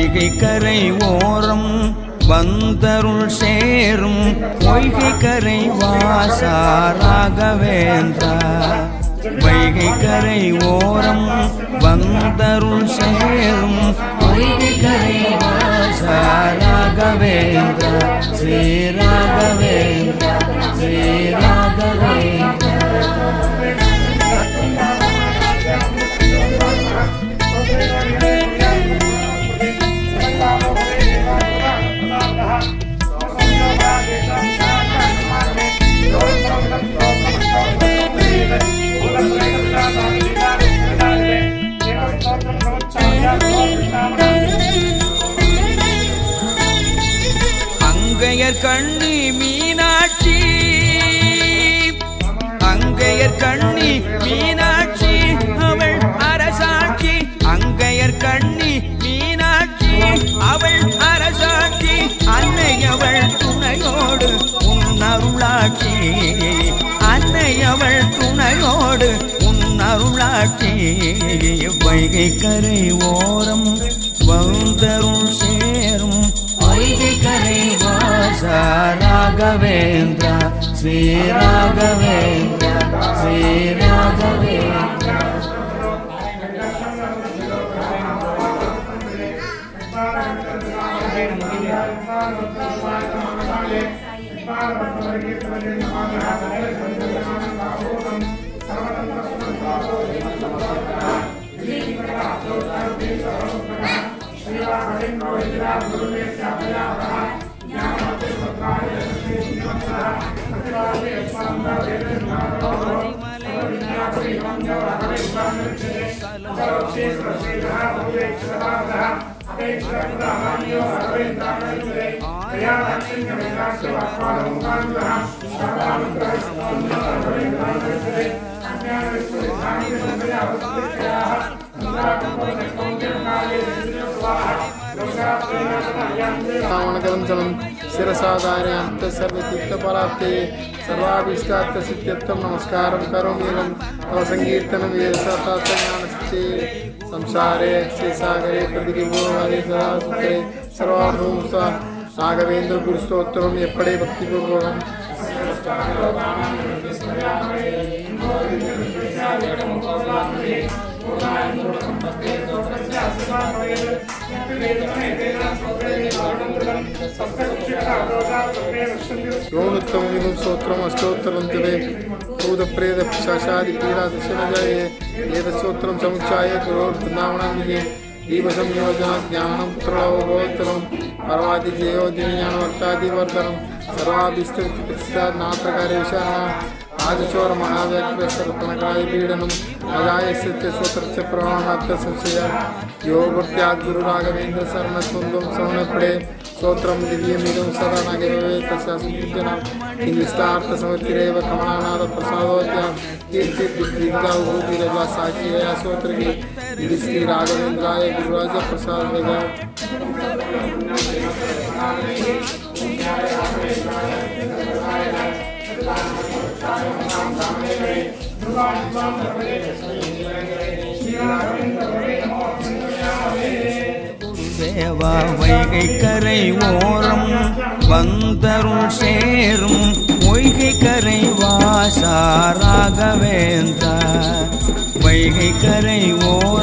வைகை கரை ஓரம் வந்தருள் சேரும் பொய்கை கரை வாசா ராகவேந்திரா வைகை கரை ஓரம் வந்தருள் சேரும் பொய்கை கரை வாசா ராகவேந்திரா ஸ்ரீ ராகவேந்திரா ஸ்ரீ ராகவேந்திரா அங்கையர் கண்ணி மீனாட்சி அங்கையர் கண்ணி மீனாட்சி அவள் அரசாட்சி அங்கையர் கண்ணி மீனாட்சி அவள் அரசாட்சி அன்னை அவள் துணையோடு உன்னருளாட்சி அன்னை அவள் துணையோடு உன்னருளாட்சி வைகை கரை ஓரம் வந்தருள் சேரும் வைகை கரை வாசா ராகவேந்திரா ஸ்ரீ ராகவேந்திரா ஸ்ரீ ராகவேந்திரா शिरसाधारयन्त सर्वतीर्थफलाप्ते सर्वाभीष्टार्थ सिद्ध्यर्थं नमस्कारं करोमि तव संकीर्तनं ज्ञानस्य संसारे सागरे प्रतिगिभो हरिसदा सुखे सर्वाभूमसा राघवेंद्र गुरुस्तोत्रम एप्पड़े भक्तिपूर्वकं रोणुत्तमं स्तोत्रम् अष्टोत्तरं जपे भूतप्रेत पिशाचादि पीडा दशनजाये एतत्स्तोत्रं समुच्चाय गुरोर्वृन्दावनान्विके दीपसंयोजन ज्ञानं पुत्रलोभोत्तरं परमादिजयोज्ञानवर्तादिवर्धनं सर्वाभीष्टप्रतिष्ठानात्रकारेशः आदिचोर महाव्याघ्र सर्पणकाय पीडनम् अजाय सत्य स्वत्रस्य प्रमाणार्थ संशय योगत्याग गुरु राघवेंद्र शरणत्वं समनपड़े स्तोत्रं दिव्यमिदं सदा नगरे तस्यासुजनं इंगिष्टार्थ समर्थिरेव कमलानाथ प्रसादोद्या कीर्ति दिग्विजय भूतिरजा साक्षिया स्तोत्रकी श्री राघवेंद्राय गुरुराज प्रसाद वेदा தேவா வைகை கரை ஓரம் வந்தருள் சேரும் பொய்கை கரை வாசா ராகவேந்திரா வைகை கரை ஓரம்